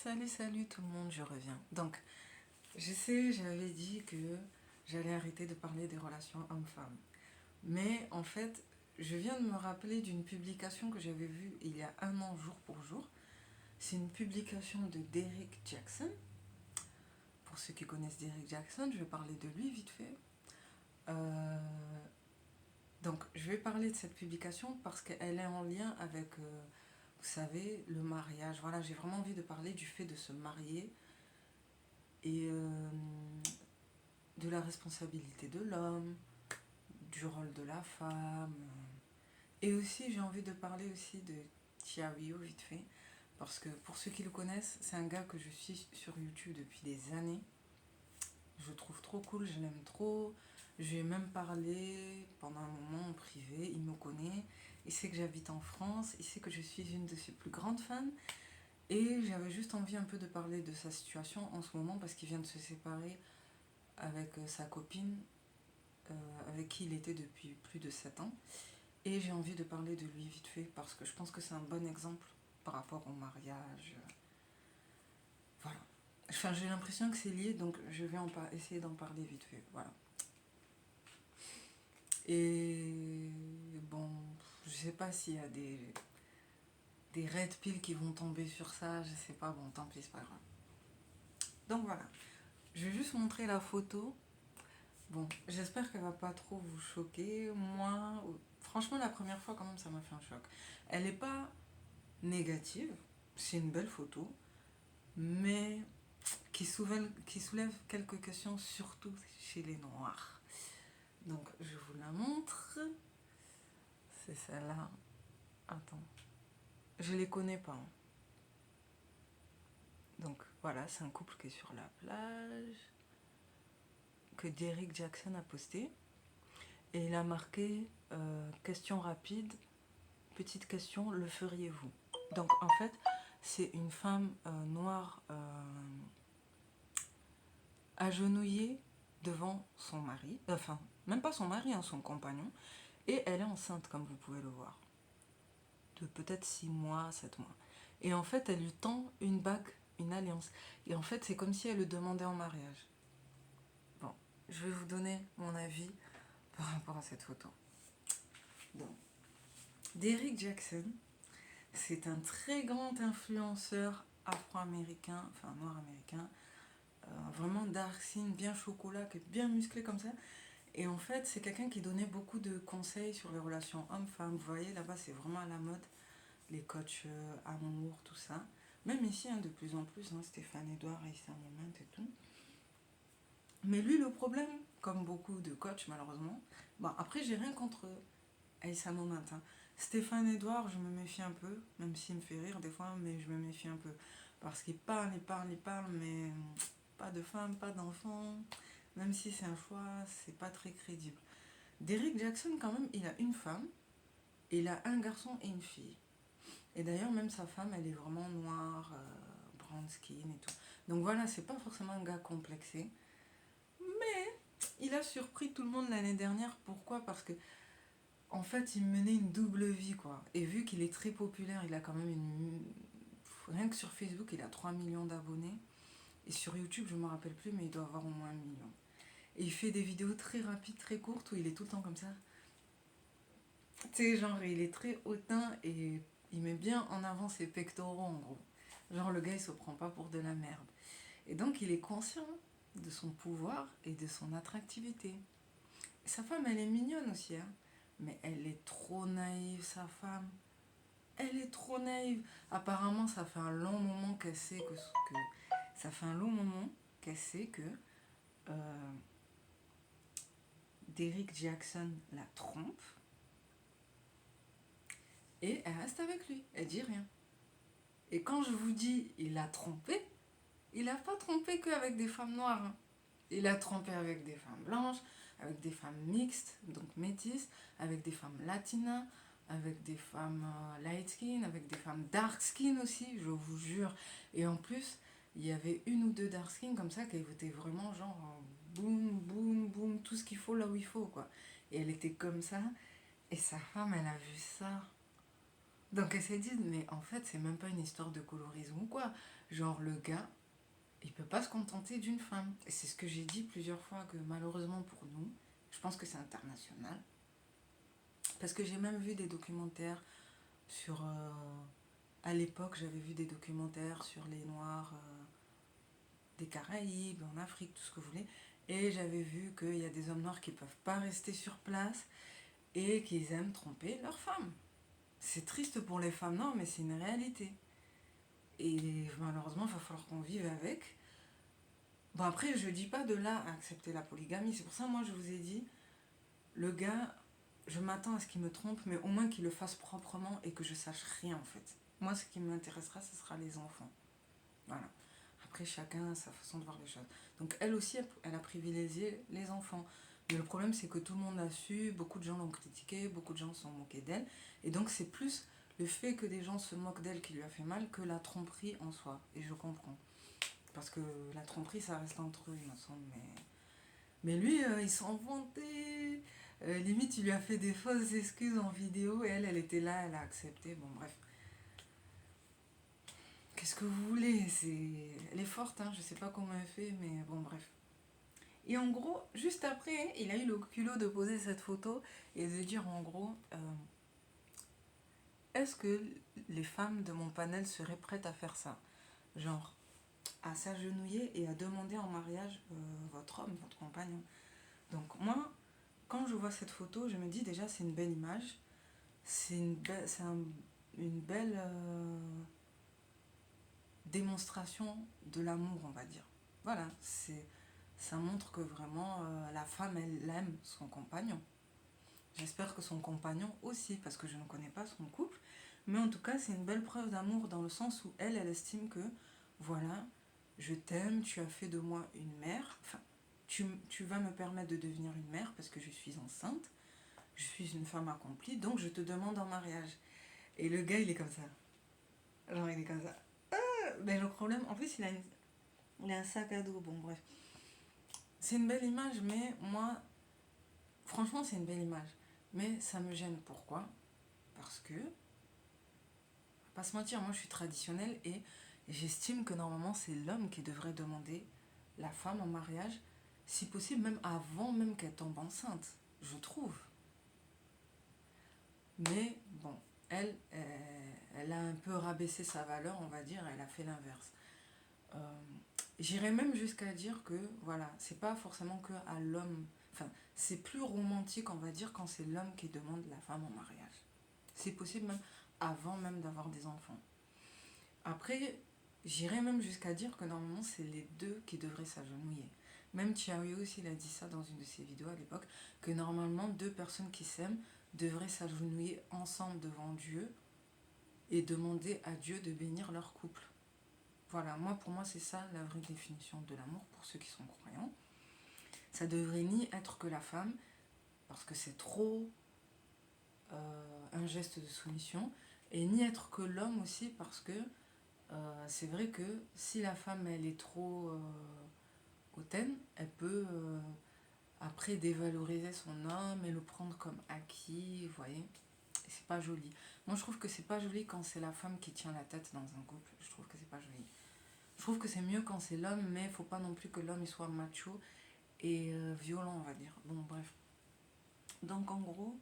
Salut tout le monde, je reviens. Donc, je sais, j'avais dit que j'allais arrêter de parler des relations hommes-femmes. Mais en fait, je viens de me rappeler d'une publication que j'avais vue il y a un an jour pour jour. C'est une publication de Derrick Jackson. Pour ceux qui connaissent Derrick Jackson, je vais parler de lui vite fait. Euh, donc, je vais parler de cette publication parce qu'elle est en lien avec, vous savez, le mariage. Voilà, j'ai vraiment envie de parler du fait de se marier et de la responsabilité de l'homme, du rôle de la femme. Et aussi, j'ai envie de parler aussi de Thiario vite fait. Parce que pour ceux qui le connaissent, c'est un gars que je suis sur YouTube depuis des années. Je le trouve trop cool, je l'aime trop. Je lui ai même parlé pendant un moment en privé, il me connaît. Il sait que j'habite en France, il sait que je suis une de ses plus grandes fans. Et j'avais juste envie un peu de parler de sa situation en ce moment parce qu'il vient de se séparer avec sa copine avec qui il était depuis plus de 7 ans. Et j'ai envie de parler de lui vite fait parce que je pense que c'est un bon exemple par rapport au mariage. Voilà. Enfin, j'ai l'impression que c'est lié, donc je vais essayer d'en parler vite fait. Voilà. Et bon, je sais pas s'il y a des red pills qui vont tomber sur ça, je sais pas, bon, tant pis, c'est pas grave. Donc voilà, je vais juste montrer la photo. Bon, j'espère qu'elle va pas trop vous choquer. Moi, franchement, la première fois, quand même, ça m'a fait un choc. Elle n'est pas négative, c'est une belle photo, mais qui soulève quelques questions, surtout chez les Noirs. Donc, je vous la montre. C'est celle-là. Attends. Je les connais pas, hein. Donc, voilà, c'est un couple qui est sur la plage, que Derrick Jackson a posté. Et il a marqué question rapide, petite question, le feriez-vous? Donc, en fait, c'est une femme noire agenouillée devant son mari, enfin, même pas son mari, hein, son compagnon, et elle est enceinte, comme vous pouvez le voir, de peut-être 6 mois, 7 mois. Et en fait, elle lui tend une bague, une alliance. Et en fait, c'est comme si elle le demandait en mariage. Bon, je vais vous donner mon avis par rapport à cette photo. Donc, Derrick Jackson, c'est un très grand influenceur afro-américain, enfin noir américain, vraiment dark skin, bien chocolat, qui est bien musclé comme ça. Et en fait, c'est quelqu'un qui donnait beaucoup de conseils sur les relations hommes-femmes. Vous voyez, là-bas, c'est vraiment à la mode, les coachs amour, tout ça. Même ici, hein, de plus en plus, hein, Stéphane Edouard, Aïssa Moment et tout. Mais lui, le problème, comme beaucoup de coachs, malheureusement, bon, après, j'ai rien contre Aïssa Moment. Hein. Stéphane Edouard, je me méfie un peu, même s'il me fait rire des fois, mais je me méfie un peu. Parce qu'il parle, mais pas de femme, pas d'enfant. Même si c'est un choix, c'est pas très crédible. Derrick Jackson, quand même, il a une femme, et il a un garçon et une fille. Et d'ailleurs, même sa femme, elle est vraiment noire, brown skin et tout. Donc voilà, c'est pas forcément un gars complexé. Mais il a surpris tout le monde l'année dernière. Pourquoi? Parce que en fait, il menait une double vie, quoi. Et vu qu'il est très populaire, il a quand même une... Rien que sur Facebook, il a 3 millions d'abonnés. Et sur YouTube, je ne me rappelle plus, mais il doit avoir au moins 1 million. Et il fait des vidéos très rapides, très courtes, où il est tout le temps comme ça. Tu sais, genre, il est très hautain et il met bien en avant ses pectoraux, en gros. Genre, le gars, il se prend pas pour de la merde. Et donc, il est conscient de son pouvoir et de son attractivité. Et sa femme, elle est mignonne aussi, hein. Mais elle est trop naïve, sa femme. Elle est trop naïve. Apparemment, ça fait un long moment qu'elle sait que ça fait un long moment qu'elle sait que euh, Derrick Jackson la trompe et elle reste avec lui. Elle dit rien. Et quand je vous dis il l'a trompé, il n'a pas trompé qu'avec des femmes noires. Hein. Il a trompé avec des femmes blanches, avec des femmes mixtes, donc métisses, avec des femmes latinas, avec des femmes light skin, avec des femmes dark skin aussi, je vous jure. Et en plus, il y avait une ou deux dark skin comme ça qui étaient vraiment genre boum, boum, boum, tout ce qu'il faut là où il faut, quoi. Et elle était comme ça, et sa femme, elle a vu ça. Donc elles se disent, mais en fait, c'est même pas une histoire de colorisme ou quoi. Genre, le gars, il peut pas se contenter d'une femme. Et c'est ce que j'ai dit plusieurs fois, que malheureusement pour nous, je pense que c'est international. Parce que j'ai même vu des documentaires sur... à l'époque, j'avais vu des documentaires sur les Noirs des Caraïbes, en Afrique, tout ce que vous voulez. Et j'avais vu qu'il y a des hommes noirs qui peuvent pas rester sur place et qu'ils aiment tromper leurs femmes. C'est triste pour les femmes, non, mais c'est une réalité. Et malheureusement, il va falloir qu'on vive avec. Bon, après, je dis pas de là à accepter la polygamie. C'est pour ça, moi, je vous ai dit, le gars, je m'attends à ce qu'il me trompe, mais au moins qu'il le fasse proprement et que je sache rien, en fait. Moi, ce qui m'intéressera, ce sera les enfants. Voilà. Après, chacun a sa façon de voir les choses. Donc, elle aussi, elle a privilégié les enfants. Mais le problème, c'est que tout le monde l'a su, beaucoup de gens l'ont critiqué, beaucoup de gens se sont moqués d'elle. Et donc, c'est plus le fait que des gens se moquent d'elle qui lui a fait mal que la tromperie en soi. Et je comprends. Parce que la tromperie, ça reste entre eux, il me semble. Mais lui, il s'en vantait. Limite, il lui a fait des fausses excuses en vidéo et elle était là, elle a accepté. Bon, bref. Qu'est-ce que vous voulez? Elle est forte, hein, je sais pas comment elle fait, mais bon, bref. Et en gros, juste après, il a eu le culot de poser cette photo et de dire en gros, est-ce que les femmes de mon panel seraient prêtes à faire ça? Genre, à s'agenouiller et à demander en mariage votre homme, votre compagnon. Donc moi, quand je vois cette photo, je me dis déjà c'est une belle image, une belle démonstration de l'amour, on va dire. Voilà, ça montre que vraiment la femme, elle aime son compagnon. J'espère que son compagnon aussi, parce que je ne connais pas son couple. Mais en tout cas, c'est une belle preuve d'amour dans le sens où elle estime que, voilà, je t'aime, tu as fait de moi une mère. Enfin, tu vas me permettre de devenir une mère parce que je suis enceinte. Je suis une femme accomplie, donc je te demande en mariage. Et le gars, il est comme ça. Genre, il est comme ça. Mais le problème, en plus, il a un sac à dos. Bon, bref. C'est une belle image, mais moi, franchement, c'est une belle image. Mais ça me gêne. Pourquoi? Parce que, pas se mentir, moi je suis traditionnelle et j'estime que normalement c'est l'homme qui devrait demander la femme en mariage, si possible même avant même qu'elle tombe enceinte, je trouve. Mais bon, elle a un peu rabaissé sa valeur, on va dire, elle a fait l'inverse. Euh, J'irais même jusqu'à dire que, voilà, c'est pas forcément que à l'homme, enfin, c'est plus romantique, on va dire, quand c'est l'homme qui demande la femme en mariage. C'est possible même avant même d'avoir des enfants. Après, j'irais même jusqu'à dire que normalement, c'est les deux qui devraient s'agenouiller. Même Chiaoyu aussi, il a dit ça dans une de ses vidéos à l'époque, que normalement, deux personnes qui s'aiment devraient s'agenouiller ensemble devant Dieu et demander à Dieu de bénir leur couple. Voilà, moi pour moi, c'est ça la vraie définition de l'amour pour ceux qui sont croyants. Ça devrait ni être que la femme, parce que c'est trop un geste de soumission, et ni être que l'homme aussi, parce que c'est vrai que si la femme elle est trop hautaine, elle peut après dévaloriser son homme et le prendre comme acquis, vous voyez. Et c'est pas joli. Moi je trouve que c'est pas joli quand c'est la femme qui tient la tête dans un couple. Je trouve que c'est pas joli. Je trouve que c'est mieux quand c'est l'homme, mais faut pas non plus que l'homme il soit macho et violent, on va dire. Bon, bref. Donc en gros,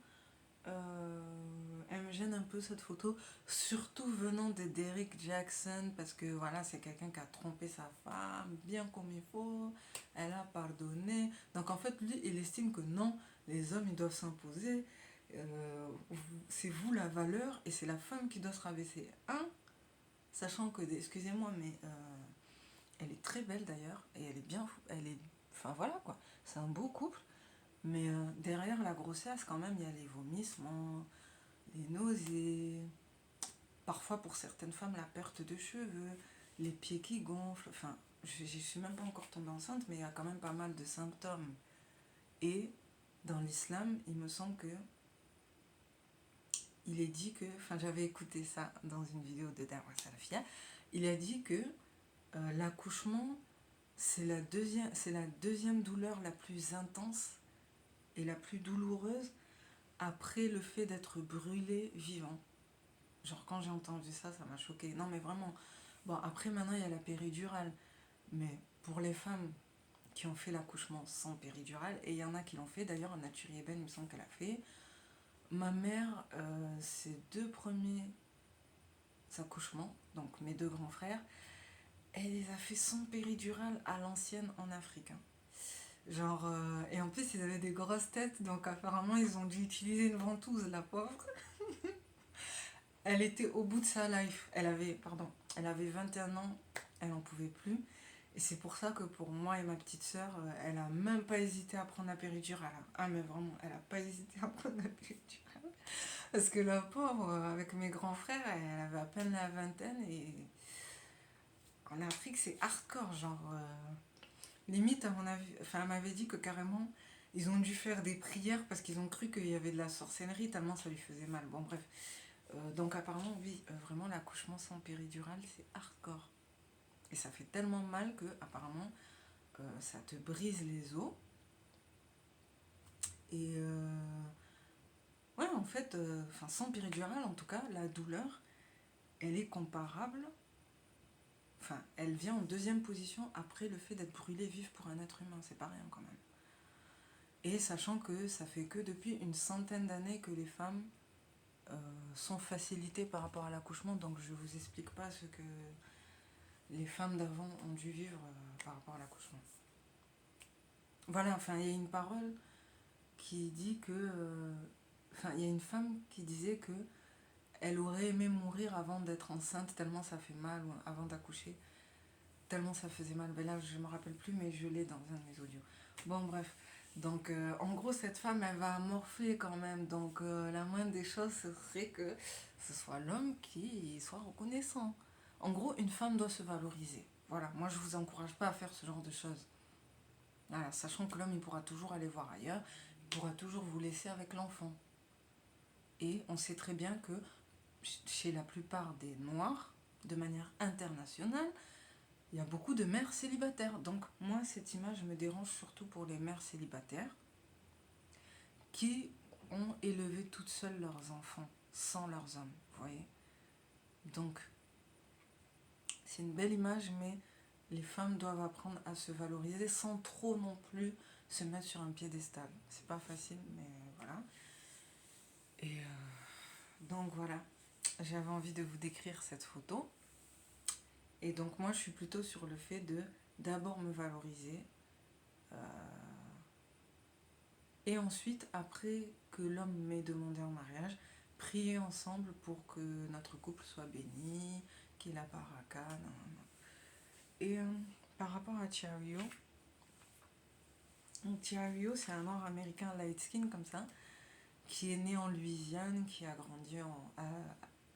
elle me gêne un peu cette photo, surtout venant de Derrick Jackson, parce que voilà, c'est quelqu'un qui a trompé sa femme bien comme il faut, elle a pardonné. Donc en fait, lui, il estime que non, les hommes, ils doivent s'imposer, c'est vous la valeur et c'est la femme qui doit se rabaisser. Hein? Sachant que, excusez-moi, mais elle est très belle d'ailleurs, et elle est bien, elle est, enfin voilà quoi, c'est un beau couple, mais derrière la grossesse, quand même, il y a les vomissements, les nausées, parfois pour certaines femmes la perte de cheveux, les pieds qui gonflent, enfin je suis même pas encore tombée enceinte mais il y a quand même pas mal de symptômes. Et dans l'islam il me semble que il est dit que, enfin j'avais écouté ça dans une vidéo de Darwa Salafia, il a dit que l'accouchement c'est la deuxième douleur la plus intense et la plus douloureuse après le fait d'être brûlé vivant. Genre, quand j'ai entendu ça, ça m'a choqué. Non, mais vraiment. Bon, après, maintenant, il y a la péridurale. Mais pour les femmes qui ont fait l'accouchement sans péridurale, et il y en a qui l'ont fait, d'ailleurs, Nathalie Eben, il me semble qu'elle a fait. Ma mère, ses deux premiers accouchements, donc mes deux grands frères, elle les a fait sans péridurale à l'ancienne en Afrique, hein. Genre, et en plus, ils avaient des grosses têtes, donc apparemment, ils ont dû utiliser une ventouse, la pauvre. Elle était au bout de sa life. Elle avait 21 ans, elle n'en pouvait plus. Et c'est pour ça que pour moi et ma petite sœur, elle a même pas hésité à prendre la péridurale. Ah, mais vraiment, elle a pas hésité à prendre la péridurale. Parce que la pauvre, avec mes grands frères, elle avait à peine la vingtaine. Et en Afrique, c'est hardcore. Genre, limite, à mon avis, enfin, elle m'avait dit que carrément, ils ont dû faire des prières parce qu'ils ont cru qu'il y avait de la sorcellerie, tellement ça lui faisait mal. Bon, bref. Donc apparemment, oui, vraiment l'accouchement sans péridurale, c'est hardcore. Et ça fait tellement mal que apparemment, ça te brise les os. Et ouais, en fait, sans péridurale, en tout cas, la douleur, elle est comparable. Enfin, elle vient en deuxième position après le fait d'être brûlé vif pour un être humain. C'est pas rien quand même. Et sachant que ça fait que depuis une centaine d'années que les femmes sont facilitées par rapport à l'accouchement. Donc je vous explique pas ce que les femmes d'avant ont dû vivre par rapport à l'accouchement. Voilà, enfin, il y a une parole qui dit que... Enfin, il y a une femme qui disait que elle aurait aimé mourir avant d'être enceinte, tellement ça fait mal, ou avant d'accoucher, tellement ça faisait mal. Ben là, je me rappelle plus, mais je l'ai dans un de mes audios. Bon, bref. Donc, en gros, cette femme, elle va morfler quand même. Donc, la moindre des choses, ce serait que ce soit l'homme qui soit reconnaissant. En gros, une femme doit se valoriser. Voilà, moi, je vous encourage pas à faire ce genre de choses. Voilà, sachant que l'homme, il pourra toujours aller voir ailleurs, il pourra toujours vous laisser avec l'enfant. Et on sait très bien que chez la plupart des Noirs, de manière internationale, il y a beaucoup de mères célibataires. Donc moi, cette image me dérange surtout pour les mères célibataires qui ont élevé toutes seules leurs enfants, sans leurs hommes, vous voyez. Donc, c'est une belle image, mais les femmes doivent apprendre à se valoriser sans trop non plus se mettre sur un piédestal. C'est pas facile, mais voilà. Et donc voilà, j'avais envie de vous décrire cette photo. Et donc moi, je suis plutôt sur le fait de d'abord me valoriser. euh, et ensuite, après que l'homme m'ait demandé en mariage, prier ensemble pour que notre couple soit béni, qu'il ait la baraka. Non, non, non. Et par rapport à Chiario, Chiario, c'est un noir américain light skin comme ça, qui est né en Louisiane, qui a grandi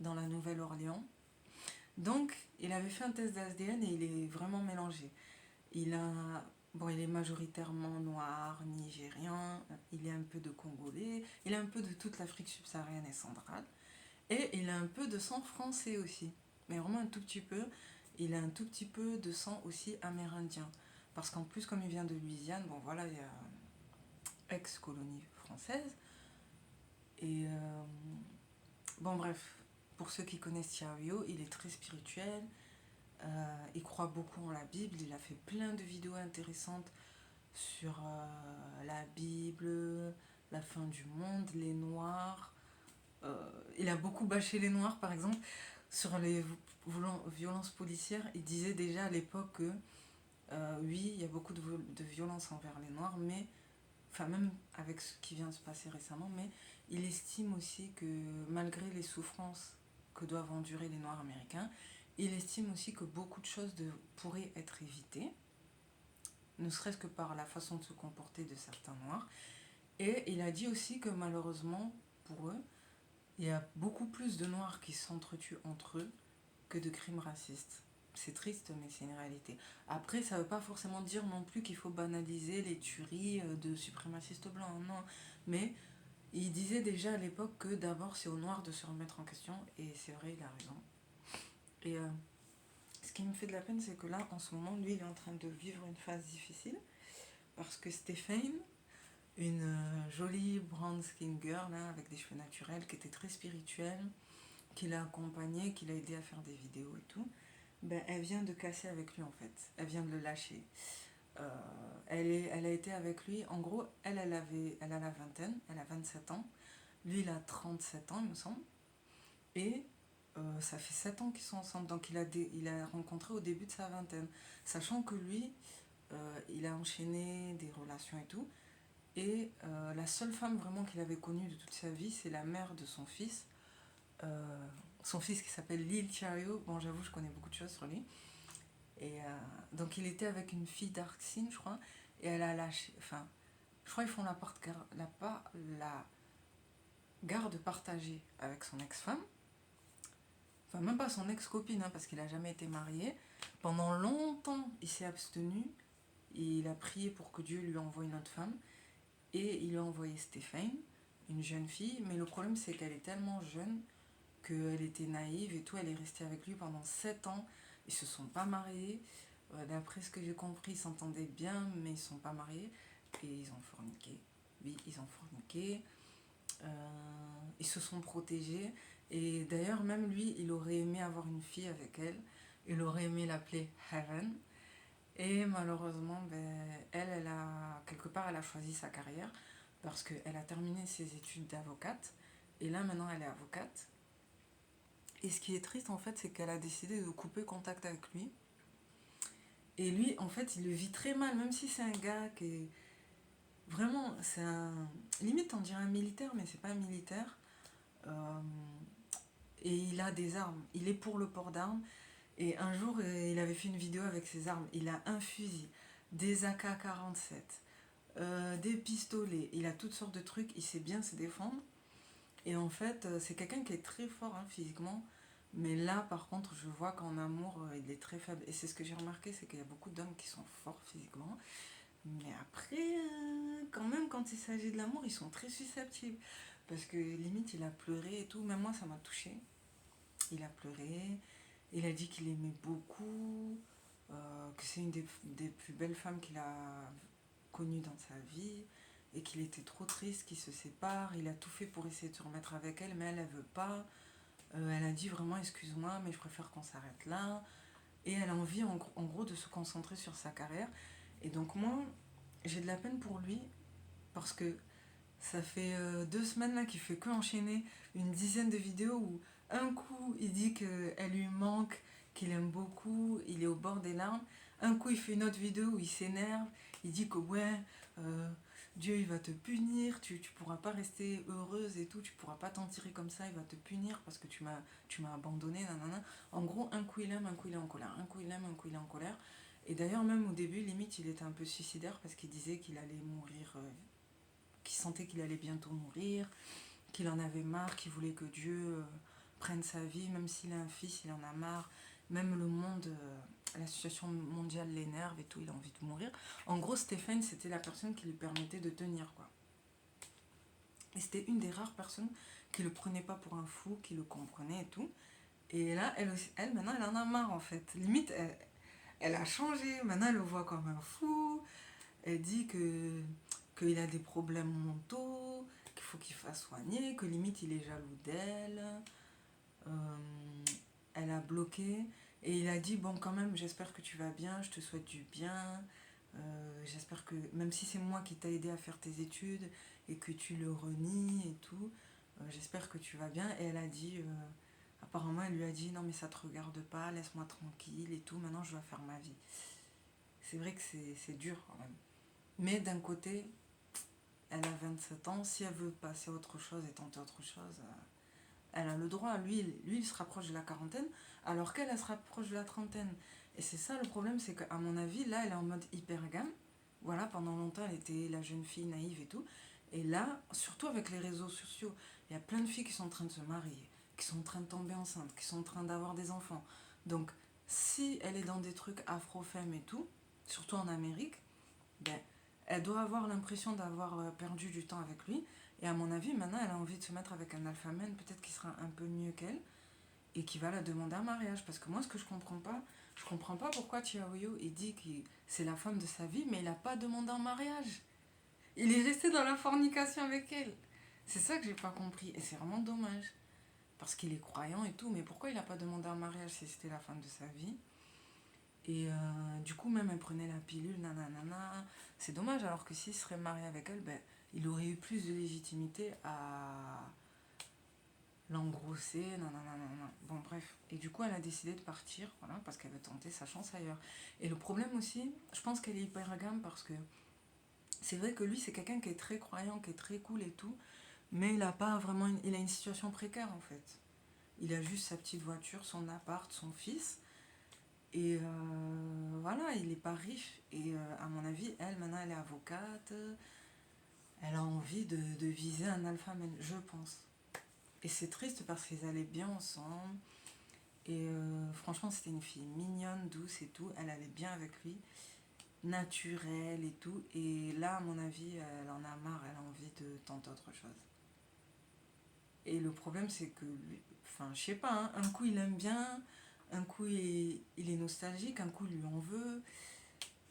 dans la Nouvelle-Orléans. Donc, il avait fait un test d'ADN et il est vraiment mélangé. Il est majoritairement noir, nigérien, il est un peu de congolais, il a un peu de toute l'Afrique subsaharienne et centrale. Et il a un peu de sang français aussi, mais vraiment un tout petit peu. Il a un tout petit peu de sang aussi amérindien. Parce qu'en plus, comme il vient de Louisiane, bon voilà, il y a ex-colonie française. Et bon bref, pour ceux qui connaissent Chiario, il est très spirituel. Il croit beaucoup en la Bible. Il a fait plein de vidéos intéressantes sur la Bible, la fin du monde, les Noirs. Il a beaucoup bâché les Noirs, par exemple, sur les violences policières. Il disait déjà à l'époque que oui, il y a beaucoup de violences envers les Noirs, mais, enfin même avec ce qui vient de se passer récemment, mais il estime aussi que malgré les souffrances que doivent endurer les Noirs américains, il estime aussi que beaucoup de choses pourraient être évitées, ne serait-ce que par la façon de se comporter de certains Noirs. Et il a dit aussi que malheureusement, pour eux, il y a beaucoup plus de Noirs qui s'entretuent entre eux que de crimes racistes. C'est triste, mais c'est une réalité. Après, ça ne veut pas forcément dire non plus qu'il faut banaliser les tueries de suprémacistes blancs, non. Mais il disait déjà à l'époque que d'abord c'est aux Noirs de se remettre en question, et c'est vrai, il a raison. Et ce qui me fait de la peine, c'est que là, en ce moment, lui, il est en train de vivre une phase difficile, parce que Stéphane, une jolie brown skin girl, là, avec des cheveux naturels, qui était très spirituelle, qui l'a accompagné, qui l'a aidé à faire des vidéos et tout, ben, elle vient de casser avec lui en fait. Elle vient de le lâcher. Elle a été avec lui. En gros, elle a la vingtaine, elle a 27 ans. Lui, il a 37 ans, il me semble. Et ça fait 7 ans qu'ils sont ensemble. Donc il a rencontré au début de sa vingtaine. Sachant que lui, il a enchaîné des relations et tout. Et la seule femme vraiment qu'il avait connue de toute sa vie, c'est la mère de son fils. Euh, Son fils qui s'appelle Lil Chario. Bon, j'avoue, je connais beaucoup de choses sur lui. Et donc il était avec une fille d'Arxine, je crois. Et elle a lâché. Enfin, je crois qu'ils font la garde partagée avec son ex-femme. Enfin, même pas son ex-copine, hein, parce qu'il a jamais été marié. Pendant longtemps, il s'est abstenu. Et il a prié pour que Dieu lui envoie une autre femme. Et il lui a envoyé Stéphane, une jeune fille. Mais le problème, c'est qu'elle est tellement jeune qu'elle était naïve et tout. Elle est restée avec lui pendant 7 ans. Ils se sont pas mariés. D'après ce que j'ai compris, ils s'entendaient bien, mais ils sont pas mariés. Et ils ont forniqué. Oui, ils ont forniqué. Ils se sont protégés. Et d'ailleurs, même lui, il aurait aimé avoir une fille avec elle. Il aurait aimé l'appeler Heaven. Et malheureusement, ben, quelque part, elle a choisi sa carrière parce qu'elle a terminé ses études d'avocate. Et là, maintenant, elle est avocate. Et ce qui est triste, en fait, c'est qu'elle a décidé de couper contact avec lui. Et lui, en fait, il le vit très mal, même si c'est un gars qui est... Vraiment, c'est un... Limite, on dirait un militaire, mais c'est pas un militaire. Euh, Et il a des armes. Il est pour le port d'armes. Et un jour, il avait fait une vidéo avec ses armes. Il a un fusil, des AK-47, des pistolets. Il a toutes sortes de trucs. Il sait bien se défendre. Et en fait, c'est quelqu'un qui est très fort hein, physiquement. Mais là, par contre, je vois qu'en amour, il est très faible. Et c'est ce que j'ai remarqué, c'est qu'il y a beaucoup d'hommes qui sont forts physiquement. Mais après, quand même, quand il s'agit de l'amour, ils sont très susceptibles. Parce que limite, il a pleuré et tout. Même moi, ça m'a touchée. Il a pleuré. Il a dit qu'il aimait beaucoup. Que c'est une des plus belles femmes qu'il a connues dans sa vie. Et qu'il était trop triste qu'ils se séparent. Il a tout fait pour essayer de se remettre avec elle, mais elle ne veut pas. Elle a dit vraiment excuse-moi, mais je préfère qu'on s'arrête là. Et elle a envie en gros de se concentrer sur sa carrière. Et donc moi, j'ai de la peine pour lui parce que ça fait 2 semaines là qu'il fait que enchaîner une dizaine de vidéos où un coup il dit qu'elle lui manque, qu'il aime beaucoup, il est au bord des larmes. Un coup il fait une autre vidéo où il s'énerve, il dit que ouais, euh, Dieu il va te punir, tu pourras pas rester heureuse et tout, tu pourras pas t'en tirer comme ça, il va te punir parce que tu m'as abandonné, nanana. En gros, un coup il aime, un coup il est en colère, un coup il aime, un coup il est en colère. Et d'ailleurs même au début, limite il était un peu suicidaire parce qu'il disait qu'il allait mourir qui sentait qu'il allait bientôt mourir, qu'il en avait marre, qu'il voulait que Dieu prenne sa vie, même s'il a un fils, il en a marre, même le monde, la situation mondiale l'énerve et tout, il a envie de mourir. En gros, Stéphane, c'était la personne qui lui permettait de tenir, quoi. Et c'était une des rares personnes qui le prenait pas pour un fou, qui le comprenait et tout. Et là, elle, aussi, elle maintenant, elle en a marre, en fait. Limite, elle a changé. Maintenant, elle le voit comme un fou. Elle dit qu'il a des problèmes mentaux, qu'il faut qu'il fasse soigner, que limite il est jaloux d'elle. Euh, Elle a bloqué et il a dit bon quand même j'espère que tu vas bien, je te souhaite du bien. J'espère que même si c'est moi qui t'ai aidé à faire tes études et que tu le renies et tout, j'espère que tu vas bien. Et elle a dit apparemment elle lui a dit non mais ça te regarde pas, laisse-moi tranquille et tout, maintenant je dois faire ma vie. C'est vrai que c'est dur quand même. Mais d'un côté, elle a 27 ans, si elle veut passer à autre chose et tenter autre chose, elle a le droit. Lui, il se rapproche de la quarantaine, alors qu'elle, elle se rapproche de la trentaine. Et c'est ça le problème, c'est qu'à mon avis, là, elle est en mode hyper gamme. Voilà, pendant longtemps, elle était la jeune fille naïve et tout. Et là, surtout avec les réseaux sociaux, il y a plein de filles qui sont en train de se marier, qui sont en train de tomber enceintes, qui sont en train d'avoir des enfants. Donc, si elle est dans des trucs afro-femme et tout, surtout en Amérique, ben, elle doit avoir l'impression d'avoir perdu du temps avec lui. Et à mon avis, maintenant, elle a envie de se mettre avec un alphamène, peut-être qui sera un peu mieux qu'elle, et qui va la demander un mariage. Parce que moi, ce que je comprends pas pourquoi Chiaoyo, il dit que c'est la femme de sa vie, mais il n'a pas demandé un mariage. Il est resté dans la fornication avec elle. C'est ça que j'ai pas compris. Et c'est vraiment dommage. parce qu'il est croyant et tout, mais pourquoi il n'a pas demandé un mariage si c'était la femme de sa vie? Et du coup, même elle prenait la pilule, nanana. C'est dommage, alors que s'il serait marié avec elle, ben, il aurait eu plus de légitimité à l'engrosser, nanana. Bon, bref. Et du coup, elle a décidé de partir, voilà, parce qu'elle veut tenter sa chance ailleurs. Et le problème aussi, je pense qu'elle est hypergame parce que c'est vrai que lui, c'est quelqu'un qui est très croyant, qui est très cool et tout, mais il a pas vraiment il a une situation précaire en fait. Il a juste sa petite voiture, son appart, son fils. Et voilà, il n'est pas riche. Et à mon avis, elle, maintenant, elle est avocate. Elle a envie de viser un alpha male, je pense. Et c'est triste parce qu'ils allaient bien ensemble. Et franchement, c'était une fille mignonne, douce et tout. Elle allait bien avec lui, naturelle et tout. Et là, à mon avis, elle en a marre, elle a envie de tenter autre chose. Et le problème, c'est que, enfin, je sais pas, hein, un coup il aime bien, un coup il est nostalgique, un coup il lui en veut.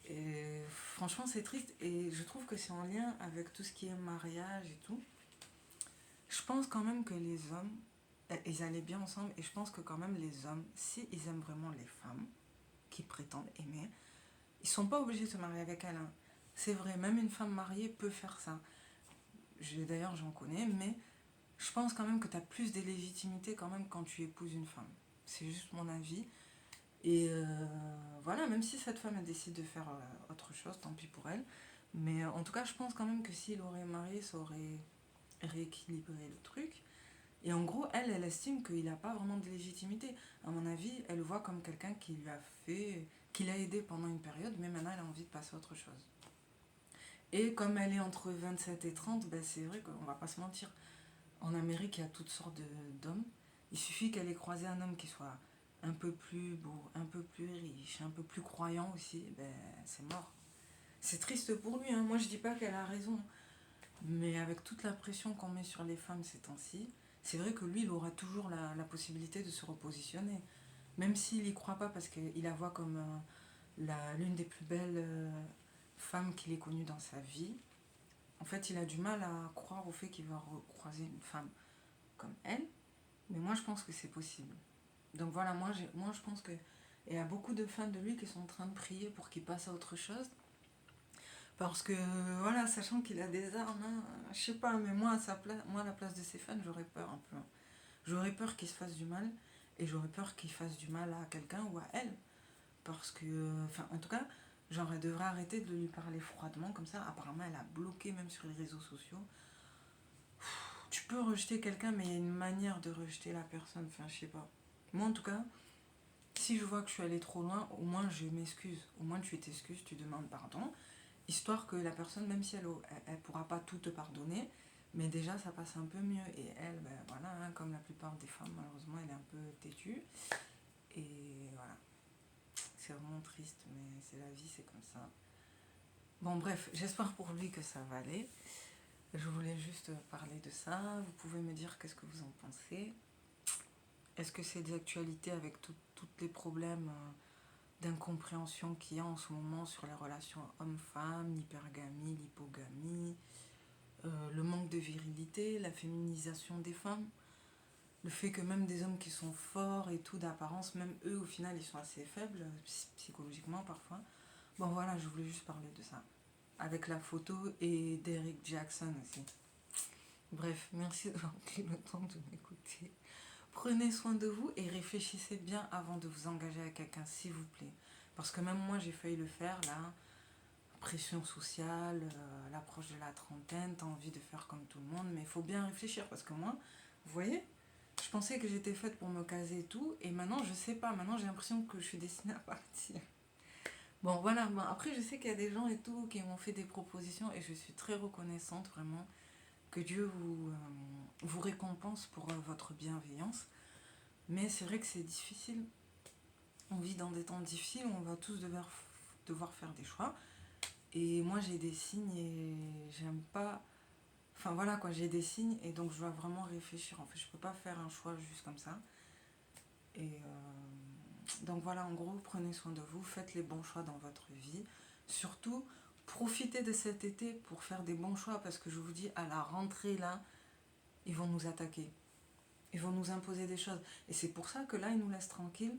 Et franchement, c'est triste. Et je trouve que c'est en lien avec tout ce qui est mariage et tout. Je pense quand même que les hommes, ils allaient bien ensemble. Et je pense que quand même les hommes, si ils aiment vraiment les femmes, qui prétendent aimer, ils sont pas obligés de se marier avec elle, hein. C'est vrai, même une femme mariée peut faire ça. D'ailleurs, j'en connais, mais je pense quand même que tu as plus de légitimité quand même quand tu épouses une femme. C'est juste mon avis. Et voilà, même si cette femme elle décide de faire autre chose, tant pis pour elle. Mais en tout cas, je pense quand même que s'il aurait marié, ça aurait rééquilibré le truc. Et en gros, elle estime qu'il n'a pas vraiment de légitimité. À mon avis, elle le voit comme quelqu'un qui lui a fait, qui l'a aidé pendant une période, mais maintenant elle a envie de passer à autre chose. Et comme elle est entre 27 et 30, ben c'est vrai qu'on va pas se mentir. En Amérique, il y a toutes sortes d'hommes. Il suffit qu'elle ait croisé un homme qui soit un peu plus beau, un peu plus riche, un peu plus croyant aussi, ben c'est mort. C'est triste pour lui, hein. Moi je dis pas qu'elle a raison, mais avec toute la pression qu'on met sur les femmes ces temps-ci, c'est vrai que lui, il aura toujours la possibilité de se repositionner. Même s'il y croit pas parce qu'il la voit comme l'une des plus belles femmes qu'il ait connues dans sa vie, en fait, il a du mal à croire au fait qu'il va recroiser une femme comme elle. Mais moi, je pense que c'est possible. Donc voilà, moi je pense que il y a beaucoup de fans de lui qui sont en train de prier pour qu'il passe à autre chose. Parce que, voilà, sachant qu'il a des armes, hein, je sais pas, mais moi, moi, à la place de ses fans, j'aurais peur un peu. J'aurais peur qu'il se fasse du mal. Et j'aurais peur qu'il fasse du mal à quelqu'un ou à elle. Parce que, enfin, en tout cas, genre, elle devrait arrêter de lui parler froidement comme ça. Apparemment, elle a bloqué même sur les réseaux sociaux. Tu peux rejeter quelqu'un, mais il y a une manière de rejeter la personne. Enfin, je sais pas. Moi, en tout cas, si je vois que je suis allée trop loin, au moins je m'excuse. Au moins tu t'excuses, tu demandes pardon. Histoire que la personne, même si elle pourra pas tout te pardonner, mais déjà ça passe un peu mieux. Et elle, ben voilà, hein, comme la plupart des femmes, malheureusement, elle est un peu têtue. Et voilà. C'est vraiment triste, mais c'est la vie, c'est comme ça. Bon, bref, j'espère pour lui que ça va aller. Je voulais juste parler de ça. Vous pouvez me dire qu'est-ce que vous en pensez. Est-ce que c'est d'actualité avec tous les problèmes d'incompréhension qu'il y a en ce moment sur les relations hommes-femmes, l'hypergamie, l'hypogamie, le manque de virilité, la féminisation des femmes, le fait que même des hommes qui sont forts et tout d'apparence, même eux au final ils sont assez faibles psychologiquement parfois. Bon voilà, je voulais juste parler de ça. Avec la photo et d'Eric Jackson aussi. Bref, merci d'avoir pris le temps de m'écouter. Prenez soin de vous et réfléchissez bien avant de vous engager avec quelqu'un, s'il vous plaît. Parce que même moi, j'ai failli le faire, là. Pression sociale, l'approche de la trentaine, t'as envie de faire comme tout le monde, mais il faut bien réfléchir. Parce que moi, vous voyez, je pensais que j'étais faite pour me caser et tout, et maintenant, je sais pas. Maintenant, j'ai l'impression que je suis destinée à partir. Bon, voilà. Bon, après, je sais qu'il y a des gens et tout qui m'ont fait des propositions, et je suis très reconnaissante, vraiment. Que Dieu vous récompense pour votre bienveillance. Mais c'est vrai que c'est difficile. On vit dans des temps difficiles où on va tous devoir faire des choix. Et moi, j'ai des signes et j'aime pas. Enfin voilà quoi, j'ai des signes et donc je dois vraiment réfléchir. En fait, je peux pas faire un choix juste comme ça. Et donc voilà, en gros, prenez soin de vous, faites les bons choix dans votre vie. Surtout, profitez de cet été pour faire des bons choix parce que je vous dis, à la rentrée là, ils vont nous attaquer. Ils vont nous imposer des choses. Et c'est pour ça que là, ils nous laissent tranquilles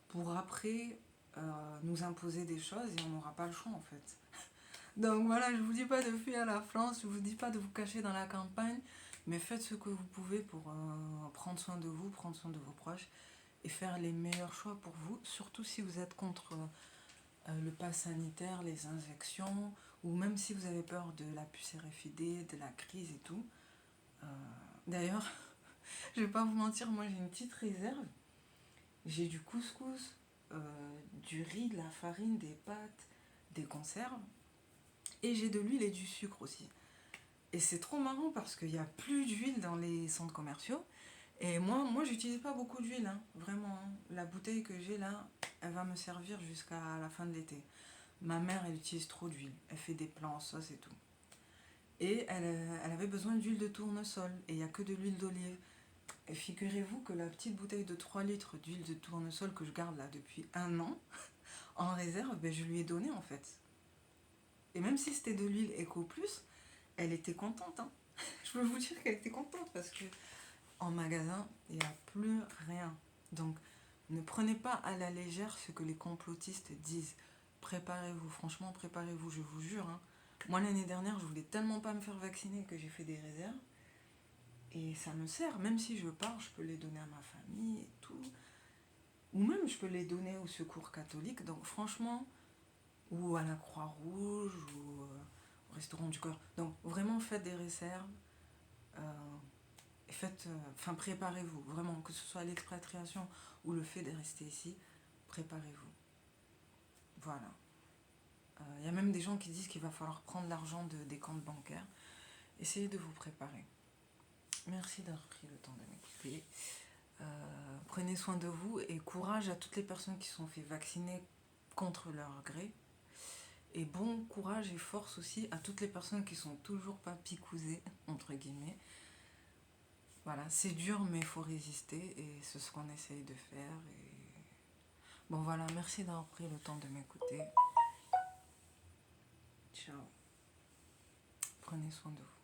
pour après nous imposer des choses et on n'aura pas le choix en fait. Donc voilà, je vous dis pas de fuir la France, je vous dis pas de vous cacher dans la campagne, mais faites ce que vous pouvez pour prendre soin de vous, prendre soin de vos proches et faire les meilleurs choix pour vous, surtout si vous êtes contre le pass sanitaire, les injections, ou même si vous avez peur de la puce RFID, de la crise et tout. Euh, D'ailleurs, je vais pas vous mentir, moi j'ai une petite réserve. J'ai du couscous, du riz, de la farine, des pâtes, des conserves. Et j'ai de l'huile et du sucre aussi. Et c'est trop marrant parce qu'il n'y a plus d'huile dans les centres commerciaux. Et moi j'utilise pas beaucoup d'huile, hein, vraiment. Hein. La bouteille que j'ai là, elle va me servir jusqu'à la fin de l'été. Ma mère, elle utilise trop d'huile. Elle fait des plats en sauce et tout. Et elle avait besoin d'huile de tournesol. Et il n'y a que de l'huile d'olive. Et figurez-vous que la petite bouteille de 3 litres d'huile de tournesol que je garde là depuis 1 an, en réserve, ben, je lui ai donné en fait. Et même si c'était de l'huile Eco Plus, elle était contente. Hein. Je peux vous dire qu'elle était contente parce que en magasin, il n'y a plus rien. Donc, ne prenez pas à la légère ce que les complotistes disent. Préparez-vous, franchement, préparez-vous, je vous jure. Hein. Moi, l'année dernière, je voulais tellement pas me faire vacciner que j'ai fait des réserves. Et ça me sert, même si je pars, je peux les donner à ma famille et tout. Ou même, je peux les donner au secours catholique. Donc, franchement, ou à la Croix-Rouge, ou au Restaurant du Cœur. Donc, vraiment, faites des réserves. Faites, enfin, préparez-vous, vraiment, que ce soit l'expatriation ou le fait de rester ici, préparez-vous. Voilà. Il y a même des gens qui disent qu'il va falloir prendre l'argent des comptes bancaires. Essayez de vous préparer. Merci d'avoir pris le temps de m'écouter. Prenez soin de vous et courage à toutes les personnes qui sont fait vacciner contre leur gré. Et bon courage et force aussi à toutes les personnes qui sont toujours pas picousées, entre guillemets. Voilà, c'est dur mais il faut résister et c'est ce qu'on essaye de faire. Et... Bon voilà, merci d'avoir pris le temps de m'écouter. Ciao. Prenez soin de vous.